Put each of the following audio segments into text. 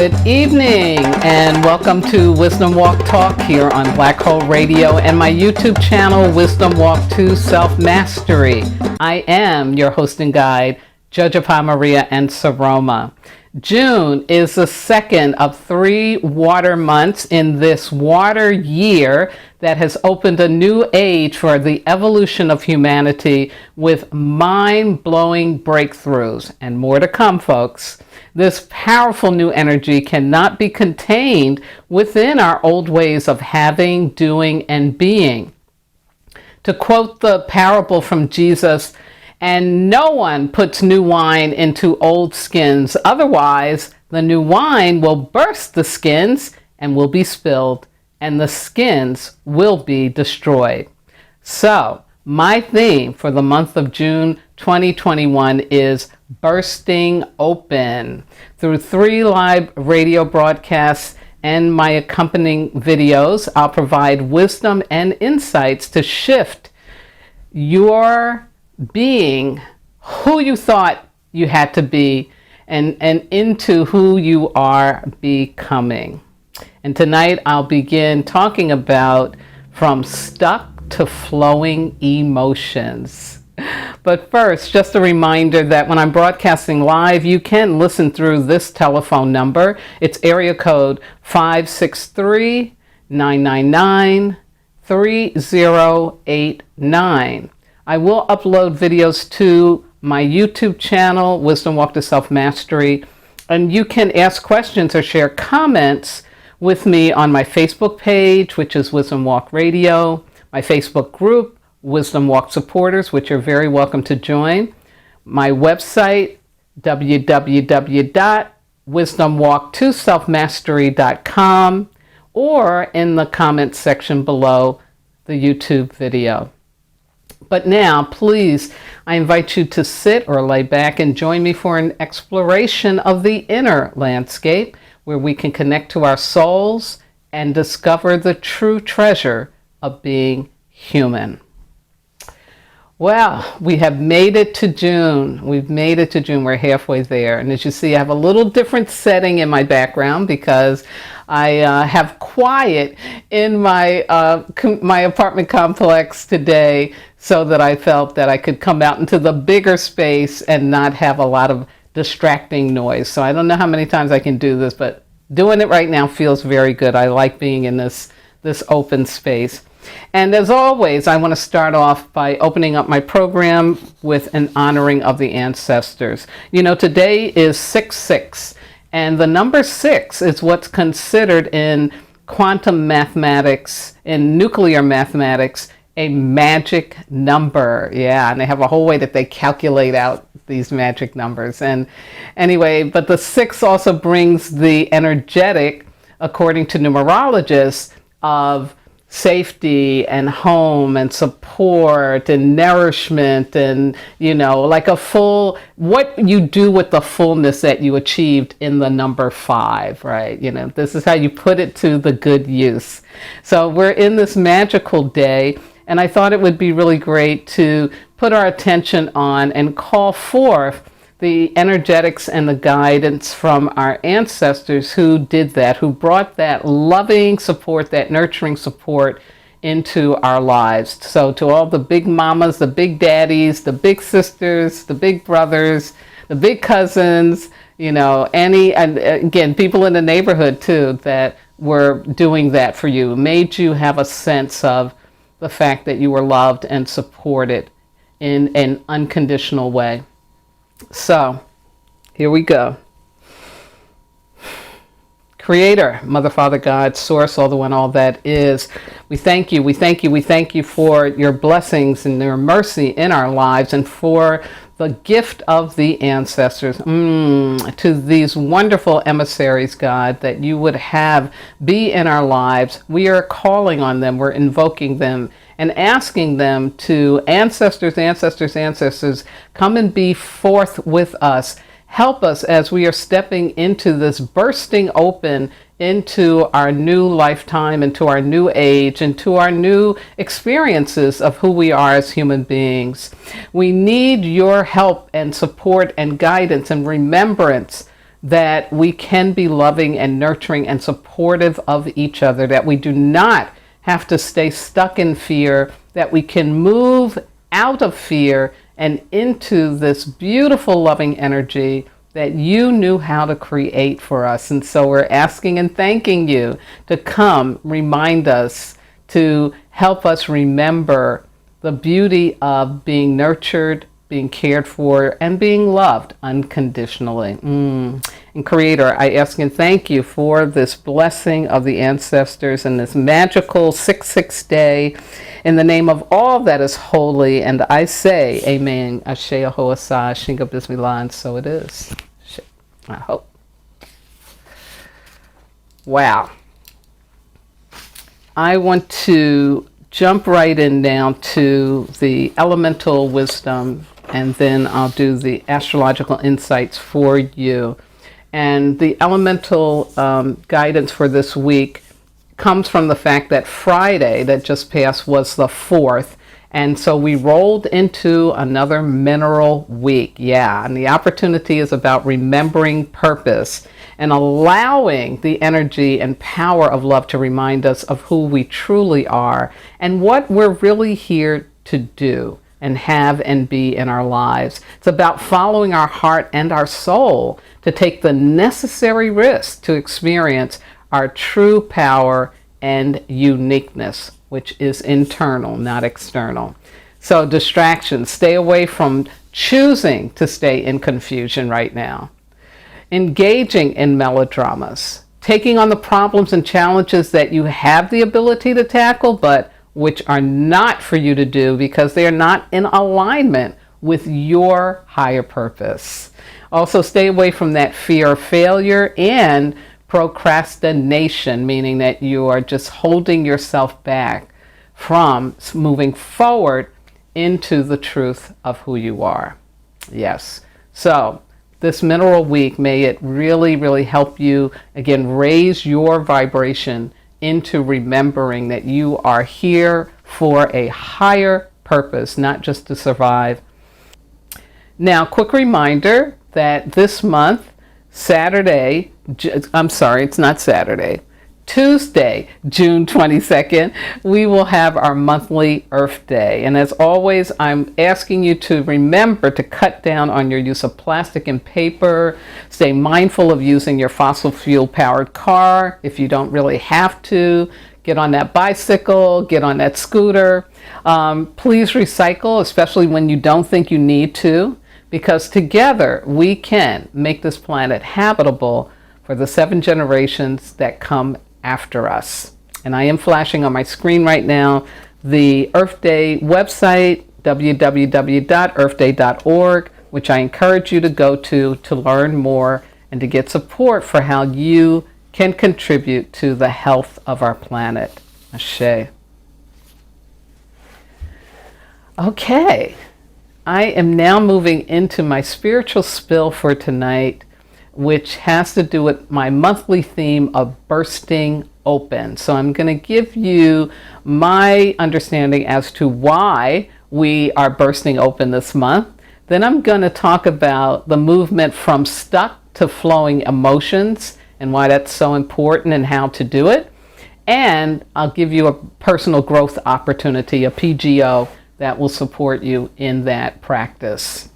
Good evening and welcome to Wisdom Walk Talk here on Black Hole Radio and my YouTube channel, Wisdom Walk to Self-Mastery. I am your host and guide, Jojopa Maria and Saroma. June is the second of 3 water months in this water year that has opened a new age for the evolution of humanity with mind-blowing breakthroughs. And more to come, folks. This powerful new energy cannot be contained within our old ways of having, doing, and being. To quote the parable from Jesus, "And no one puts new wine into old skins, otherwise the new wine will burst the skins and will be spilled, and the skins will be destroyed." So, my theme for the month of June 2021 is bursting open. Through 3 live radio broadcasts and my accompanying videos, I'll provide wisdom and insights to shift your being who you thought you had to be and into who you are becoming. And tonight I'll begin talking about from stuck to flowing emotions. But first, just a reminder that when I'm broadcasting live, you can listen through this telephone number. It's area code 563-999-3089. I will upload videos to my YouTube channel, Wisdom Walk to Self-Mastery, and you can ask questions or share comments with me on my Facebook page, which is Wisdom Walk Radio, my Facebook group, Wisdom Walk Supporters, which you're very welcome to join, my website, www.wisdomwalk2selfmastery.com, or in the comments section below the YouTube video. But now, please, I invite you to sit or lay back and join me for an exploration of the inner landscape where we can connect to our souls and discover the true treasure of being human. Well, we have made it to June. We've made it to June. We're halfway there. And as you see, I have a little different setting in my background because I have quiet in my my apartment complex today so that I felt that I could come out into the bigger space and not have a lot of distracting noise. So I don't know how many times I can do this, but doing it right now feels very good. I like being in this open space. And as always, I want to start off by opening up my program with an honoring of the ancestors. You know, today is 6/6, and the number 6 is what's considered in quantum mathematics, in nuclear mathematics, a magic number. Yeah, and they have a whole way that they calculate out these magic numbers. And anyway, but the 6 also brings the energetic, according to numerologists, of safety and home and support and nourishment and, you know, like a full, what you do with the fullness that you achieved in the number 5, right? You know, this is how you put it to the good use. So we're in this magical day, and I thought it would be really great to put our attention on and call forth the energetics and the guidance from our ancestors who did that, who brought that loving support, that nurturing support into our lives. So to all the big mamas, the big daddies, the big sisters, the big brothers, the big cousins, you know, and again, people in the neighborhood too that were doing that for you, made you have a sense of the fact that you were loved and supported in an unconditional way. So, here we go. Creator, Mother, Father, God, Source, all the one, all that is. We thank you, we thank you, we thank you for your blessings and your mercy in our lives and for the gift of the ancestors, to these wonderful emissaries, God, that you would have be in our lives. We are calling on them, we're invoking them and asking them to, ancestors, come and be forth with us. Help us as we are stepping into this bursting open into our new lifetime, into our new age, into our new experiences of who we are as human beings. We need your help and support and guidance and remembrance that we can be loving and nurturing and supportive of each other, that we do not have to stay stuck in fear, that we can move out of fear and into this beautiful loving energy that you knew how to create for us. And so we're asking and thanking you to come remind us, to help us remember the beauty of being nurtured, being cared for, and being loved unconditionally. And Creator, I ask and thank you for this blessing of the ancestors and this magical 6/6 day in the name of all that is holy. And I say, Amen. Ashe Ahoasa, Shinga Bismillah, and so it is. I hope. Wow. I want to jump right in now to the elemental wisdom, and then I'll do the astrological insights for you. And the elemental guidance for this week comes from the fact that Friday that just passed was the 4th. And so we rolled into another mineral week. Yeah, and the opportunity is about remembering purpose and allowing the energy and power of love to remind us of who we truly are and what we're really here to do and have and be in our lives. It's about following our heart and our soul to take the necessary risks to experience our true power and uniqueness, which is internal, not external. So distractions, stay away from choosing to stay in confusion right now. Engaging in melodramas, taking on the problems and challenges that you have the ability to tackle, but which are not for you to do because they are not in alignment with your higher purpose. Also, stay away from that fear of failure and procrastination, meaning that you are just holding yourself back from moving forward into the truth of who you are. Yes. So this mineral week, may it really, really help you, again, raise your vibration into remembering that you are here for a higher purpose, not just to survive. Now, quick reminder that this month, Tuesday, June 22nd, we will have our monthly Earth Day. And as always, I'm asking you to remember to cut down on your use of plastic and paper. Stay mindful of using your fossil fuel powered car if you don't really have to. Get on that bicycle, get on that scooter. Please recycle, especially when you don't think you need to, because together we can make this planet habitable for the 7 generations that come after us. And I am flashing on my screen right now the Earth Day website, www.earthday.org, which I encourage you to go to learn more and to get support for how you can contribute to the health of our planet. Ashe. Okay, I am now moving into my spiritual spill for tonight, which has to do with my monthly theme of bursting open. So I'm going to give you my understanding as to why we are bursting open this month. Then I'm going to talk about the movement from stuck to flowing emotions and why that's so important and how to do it. And I'll give you a personal growth opportunity, a PGO, that will support you in that practice.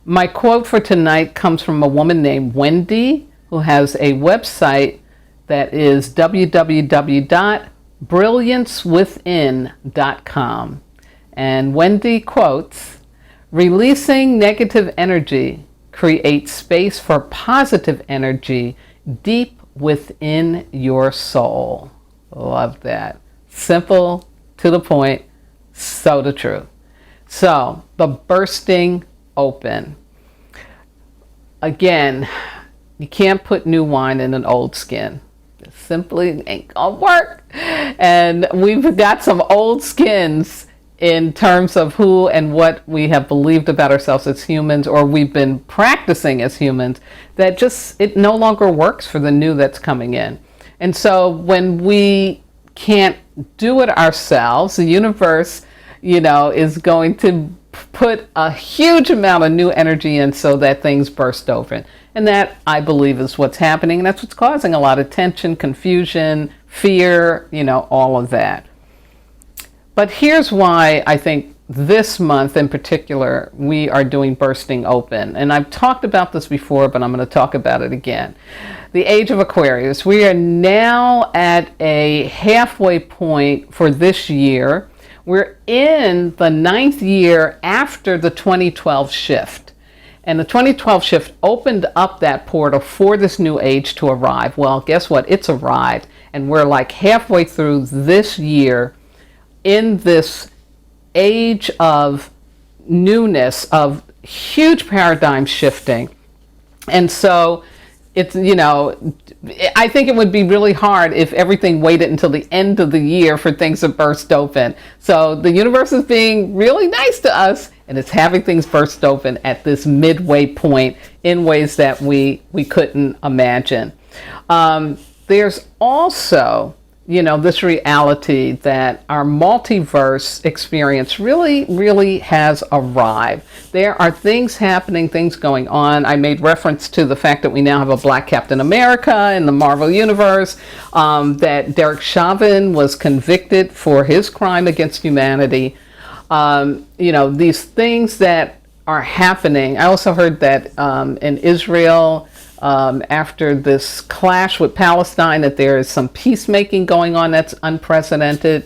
My quote for tonight comes from a woman named Wendy, who has a website that is www.brilliancewithin.com. And Wendy quotes, "Releasing negative energy creates space for positive energy deep within your soul." Love that. Simple, to the point, so the truth. So, the bursting open. Again, you can't put new wine in an old skin. It simply ain't gonna work. And we've got some old skins in terms of who and what we have believed about ourselves as humans, or we've been practicing as humans, that just, it no longer works for the new that's coming in. And so when we can't do it ourselves, the universe, is going to put a huge amount of new energy in so that things burst open. And that, I believe, is what's happening. And that's what's causing a lot of tension, confusion, fear, all of that. But here's why I think this month in particular, we are doing Bursting Open. And I've talked about this before, but I'm going to talk about it again. The age of Aquarius. We are now at a halfway point for this year. We're in the 9th year after the 2012 shift. And the 2012 shift opened up that portal for this new age to arrive. Well, guess what? It's arrived. And we're like halfway through this year in this age of newness, of huge paradigm shifting. And so it's, I think it would be really hard if everything waited until the end of the year for things to burst open. So the universe is being really nice to us, and it's having things burst open at this midway point in ways that we couldn't imagine. There's also, this reality that our multiverse experience really has arrived. There are things happening, things going on. I made reference to the fact that we now have a Black Captain America in the Marvel Universe, that Derek Chauvin was convicted for his crime against humanity. These things that are happening. I also heard that in Israel, after this clash with Palestine, that there is some peacemaking going on that's unprecedented,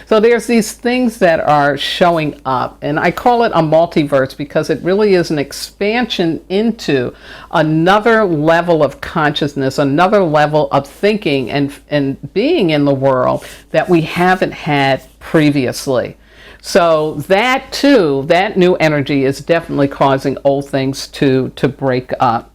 So there's these things that are showing up, and I call it a multiverse because it really is an expansion into another level of consciousness, another level of thinking and being in the world that we haven't had previously. So that too, that new energy is definitely causing old things to break up.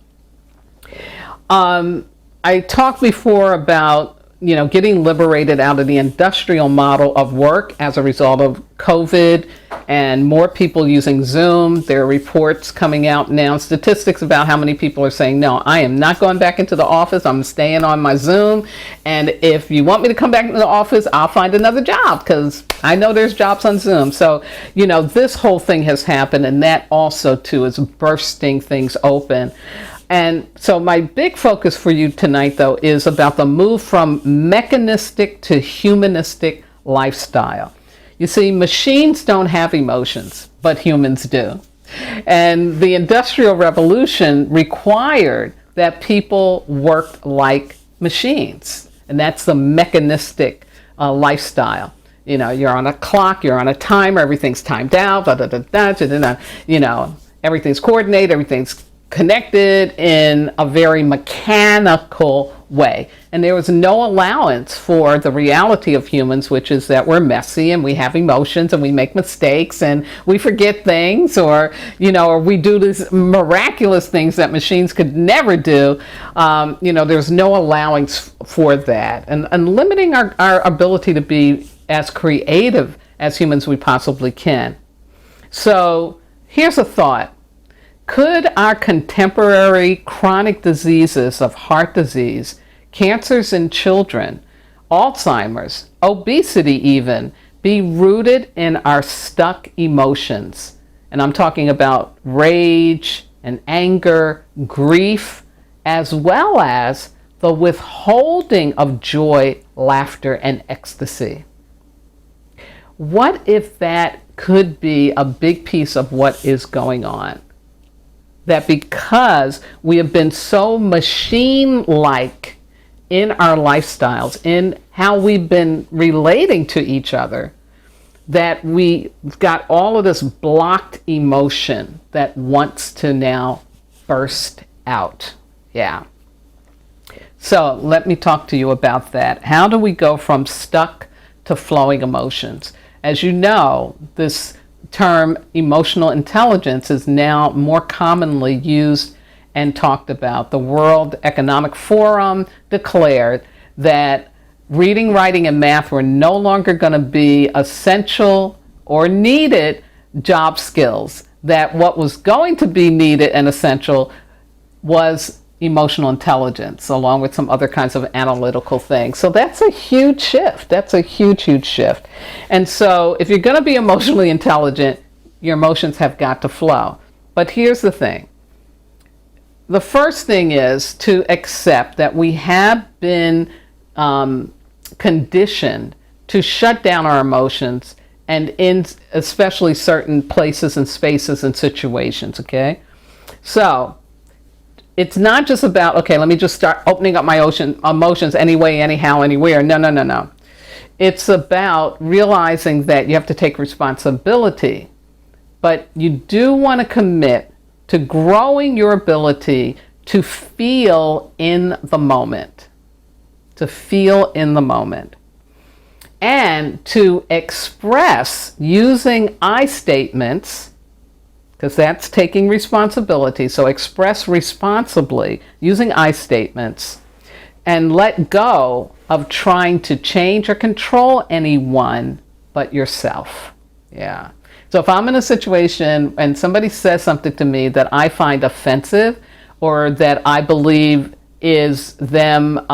I talked before about, getting liberated out of the industrial model of work as a result of COVID and more people using Zoom. There are reports coming out now, statistics about how many people are saying, no, I am not going back into the office. I'm staying on my Zoom. And if you want me to come back into the office, I'll find another job because I know there's jobs on Zoom. So, this whole thing has happened, and that also too is bursting things open. And so my big focus for you tonight, though, is about the move from mechanistic to humanistic lifestyle. You see, machines don't have emotions, but humans do. And the Industrial Revolution required that people worked like machines. And that's the mechanistic lifestyle. You're on a clock, you're on a timer, everything's timed out, everything's coordinated, everything's connected in a very mechanical way. And there was no allowance for the reality of humans, which is that we're messy and we have emotions and we make mistakes and we forget things, or we do these miraculous things that machines could never do. There's no allowance for that, and limiting our ability to be as creative as humans we possibly can. So here's a thought. Could our contemporary chronic diseases of heart disease, cancers in children, Alzheimer's, obesity even, be rooted in our stuck emotions? And I'm talking about rage and anger, grief, as well as the withholding of joy, laughter, and ecstasy. What if that could be a big piece of what is going on? That because we have been so machine-like in our lifestyles, in how we've been relating to each other, that we've got all of this blocked emotion that wants to now burst out. Yeah. So let me talk to you about that. How do we go from stuck to flowing emotions? As you know, this term emotional intelligence is now more commonly used and talked about. The World Economic Forum declared that reading, writing, and math were no longer going to be essential or needed job skills, that what was going to be needed and essential was emotional intelligence, along with some other kinds of analytical things. So that's a huge shift. That's a huge shift. And so if you're going to be emotionally intelligent, your emotions have got to flow. But here's the thing. The first thing is to accept that we have been conditioned to shut down our emotions, and in especially certain places and spaces and situations, okay? So it's not just about, okay, let me just start opening up my emotions anyway, anyhow, anywhere. No. It's about realizing that you have to take responsibility, but you do want to commit to growing your ability to feel in the moment. To feel in the moment. And to express using I statements, because that's taking responsibility. So express responsibly using I statements, and let go of trying to change or control anyone but yourself. Yeah. So if I'm in a situation and somebody says something to me that I find offensive, or that I believe is them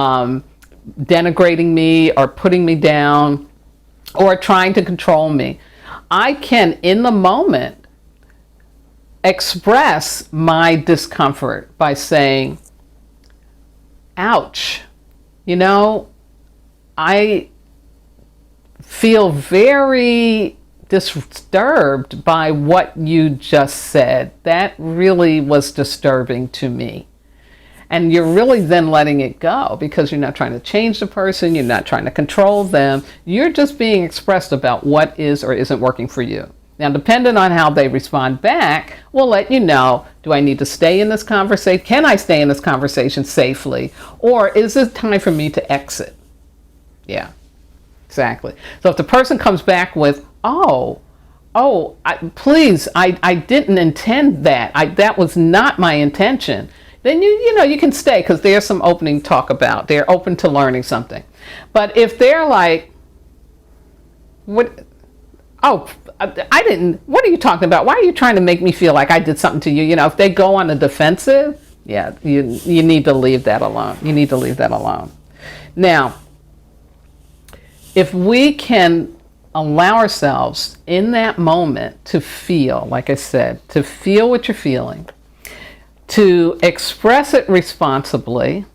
denigrating me or putting me down or trying to control me, I can, in the moment, express my discomfort by saying, ouch, I feel very disturbed by what you just said. That really was disturbing to me. And you're really then letting it go, because you're not trying to change the person, you're not trying to control them, you're just being expressed about what is or isn't working for you. Now, depending on how they respond back, we'll let you know, do I need to stay in this conversation? Can I stay in this conversation safely? Or is it time for me to exit? Yeah, exactly. So if the person comes back with, please, I didn't intend that. That was not my intention. Then you can stay, because there's some opening talk about. They're open to learning something. But if they're like, what? Oh, I didn't. What are you talking about? Why are you trying to make me feel like I did something to you? If they go on the defensive, yeah, you need to leave that alone. You need to leave that alone. Now, if we can allow ourselves in that moment to feel, like I said, to feel what you're feeling, to express it responsibly,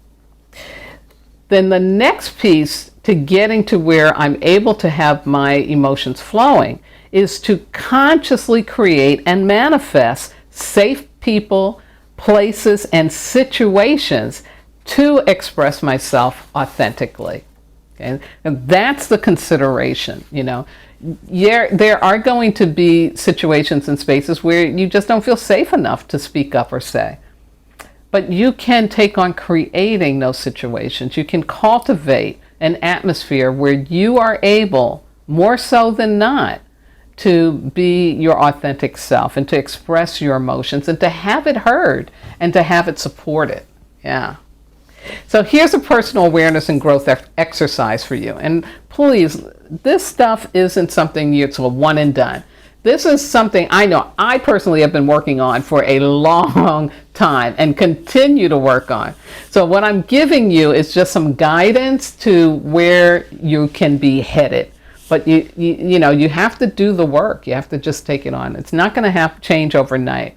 then the next piece to getting to where I'm able to have my emotions flowing is to consciously create and manifest safe people, places, and situations to express myself authentically. Okay? And that's the consideration, There are going to be situations and spaces where you just don't feel safe enough to speak up or say. But you can take on creating those situations. You can cultivate an atmosphere where you are able, more so than not, to be your authentic self and to express your emotions and to have it heard and to have it supported. Yeah. So here's a personal awareness and growth exercise for you. And please, this stuff isn't something it's a one and done. This is something I know I personally have been working on for a long time and continue to work on. So what I'm giving you is just some guidance to where you can be headed. But you have to do the work. You have to just take it on. It's not going to change overnight.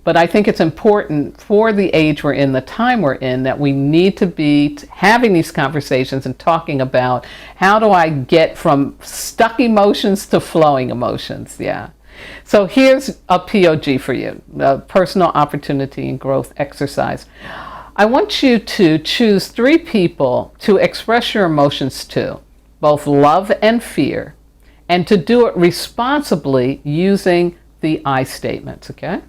But I think it's important for the age we're in, the time we're in, that we need to be having these conversations and talking about, how do I get from stuck emotions to flowing emotions? Yeah. So here's a POG for you, a personal opportunity and growth exercise. I want you to choose 3 people to express your emotions to, both love and fear, and to do it responsibly using the I statements, okay?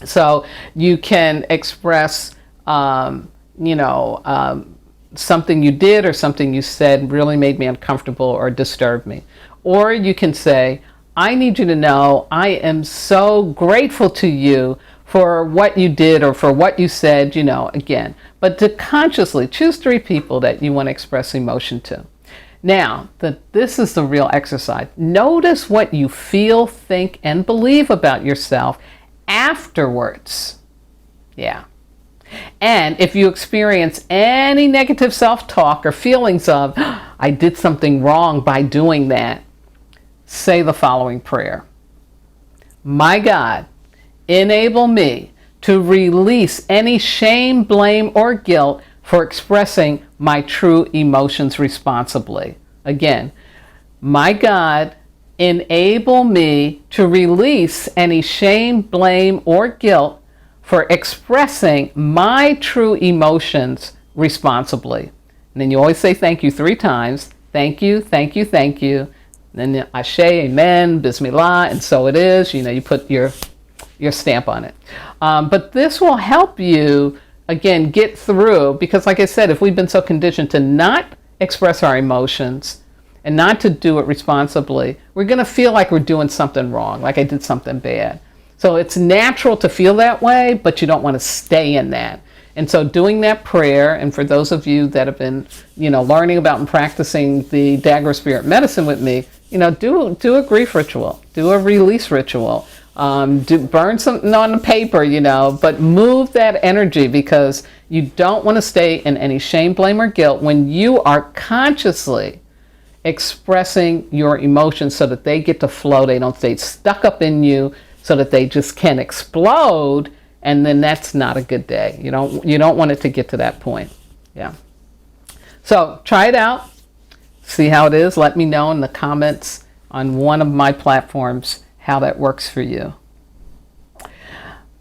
So you can express, something you did or something you said really made me uncomfortable or disturbed me. Or you can say, I need you to know I am so grateful to you for what you did or for what you said, again. But to consciously choose 3 people that you want to express emotion to. Now, this is the real exercise. Notice what you feel, think, and believe about yourself afterwards. Yeah. And if you experience any negative self-talk or feelings of, I did something wrong by doing that, say the following prayer. my God, enable me to release any shame, blame, or guilt for expressing my true emotions responsibly. Again, my God, enable me to release any shame, blame, or guilt for expressing my true emotions responsibly. And then you always say thank you 3 times. Thank you, thank you, thank you. And then Ashe, Amen, Bismillah, and so it is. You put your stamp on it. But this will help you, again, get through, because like I said, if we've been so conditioned to not express our emotions and not to do it responsibly, we're going to feel like we're doing something wrong, like I did something bad. So it's natural to feel that way, but you don't want to stay in that. And so doing that prayer, and for those of you that have been, learning about and practicing the Dagger Spirit Medicine with me, do a grief ritual, do a release ritual, burn something on the paper, but move that energy, because you don't want to stay in any shame, blame, or guilt when you are consciously expressing your emotions so that they get to flow. They don't stay stuck up in you so that they just can explode. And then that's not a good day. You don't want it to get to that point. Yeah. So try it out. See how it is. Let me know in the comments on one of my platforms how that works for you.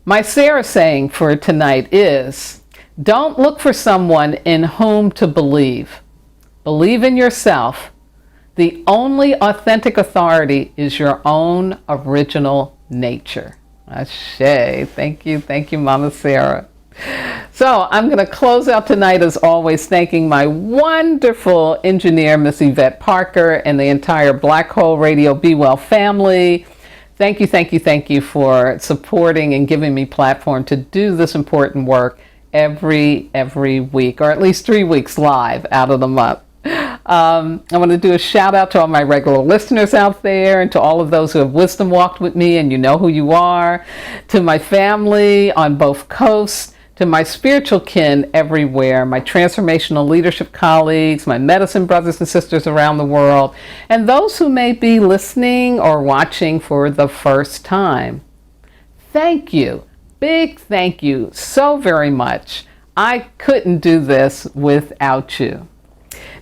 My Sara saying for tonight is, don't look for someone in whom to believe. Believe in yourself. The only authentic authority is your own original nature. Ashe. Thank you, Mama Sara. So I'm going to close out tonight, as always, thanking my wonderful engineer, Miss Yvette Parker, and the entire Black Hole Radio Be Well family. Thank you for supporting and giving me platform to do this important work every week, or at least 3 weeks live out of the month. I want to do a shout out to all my regular listeners out there, and to all of those who have wisdom walked with me, and you know who you are, to my family on both coasts, to my spiritual kin everywhere, my transformational leadership colleagues, my medicine brothers and sisters around the world, and those who may be listening or watching for the first time. Thank you. Big thank you so very much. I couldn't do this without you.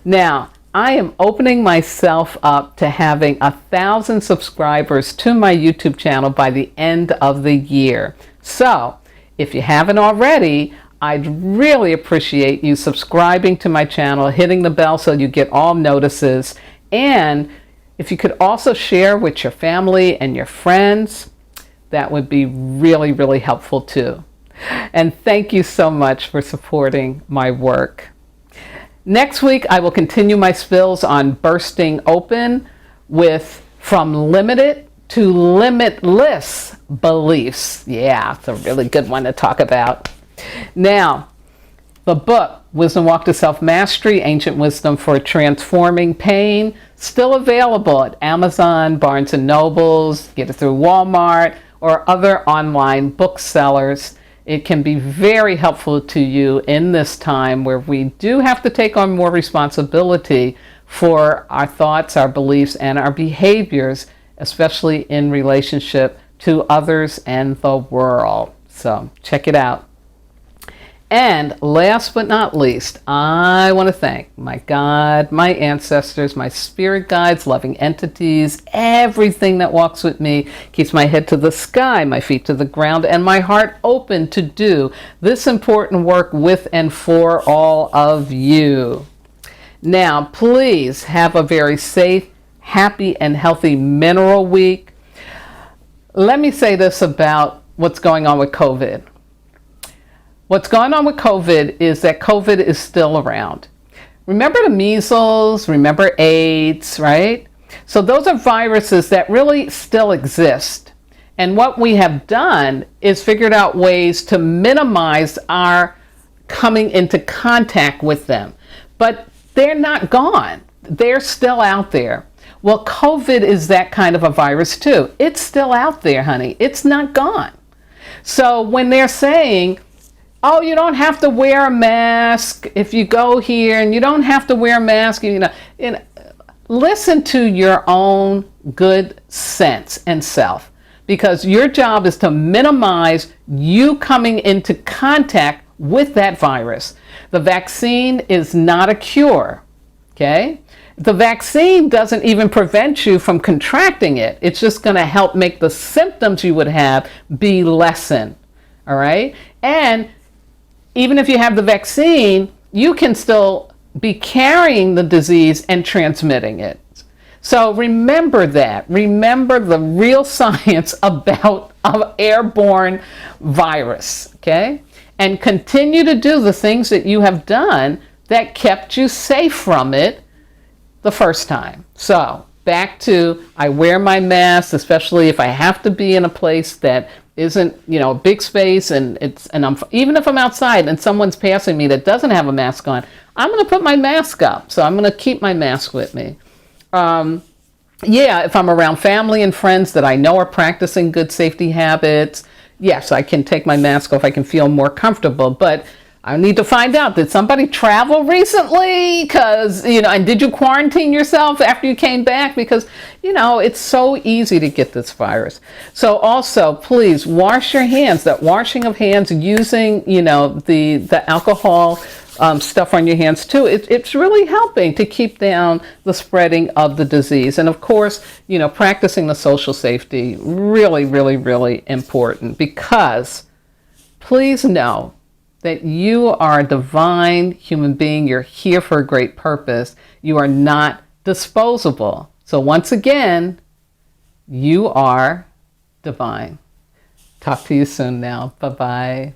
Now, I am opening myself up to having 1,000 subscribers to my YouTube channel by the end of the year. So, if you haven't already, I'd really appreciate you subscribing to my channel, hitting the bell so you get all notices, and if you could also share with your family and your friends, that would be really, really helpful too. And thank you so much for supporting my work. Next week, I will continue my spills on bursting open with From Limited to Limitless Beliefs. Yeah, it's a really good one to talk about. Now, the book, Wisdom Walk to Self-Mastery, Ancient Wisdom for Transforming Pain, still available at Amazon, Barnes & Nobles, get it through Walmart, or other online booksellers. It can be very helpful to you in this time where we do have to take on more responsibility for our thoughts, our beliefs, and our behaviors, especially in relationship to others and the world. So check it out. And last but not least, I want to thank my God, my ancestors, my spirit guides, loving entities, everything that walks with me, keeps my head to the sky, my feet to the ground, and my heart open to do this important work with and for all of you. Now, please have a very safe, happy, and healthy mineral week. Let me say this about what's going on with COVID. What's going on with COVID is that COVID is still around. Remember the measles, remember AIDS, right? So those are viruses that really still exist. And what we have done is figured out ways to minimize our coming into contact with them. But they're not gone. They're still out there. Well, COVID is that kind of a virus too. It's still out there, honey. It's not gone. So when they're saying, oh, you don't have to wear a mask if you go here, and you don't have to wear a mask, listen to your own good sense and self. because your job is to minimize you coming into contact with that virus. The vaccine is not a cure, okay? The vaccine doesn't even prevent you from contracting it. It's just going to help make the symptoms you would have be lessened, all right? And even if you have the vaccine, you can still be carrying the disease and transmitting it. So remember that. Remember the real science about an airborne virus, okay? And continue to do the things that you have done that kept you safe from it the first time. So back to, I wear my mask, especially if I have to be in a place that isn't, a big space, and I'm, even if I'm outside and someone's passing me that doesn't have a mask on, I'm going to put my mask up. So I'm going to keep my mask with me. If I'm around family and friends that I know are practicing good safety habits, yes, I can take my mask off. I can feel more comfortable, but I need to find out, did somebody travel recently? Because, and did you quarantine yourself after you came back? Because, it's so easy to get this virus. So also, please wash your hands. That washing of hands using, the alcohol stuff on your hands too, it's really helping to keep down the spreading of the disease. And of course, practicing the social safety, really, really, really important, because please know that you are a divine human being. You're here for a great purpose. You are not disposable. So once again, you are divine. Talk to you soon now. Bye-bye.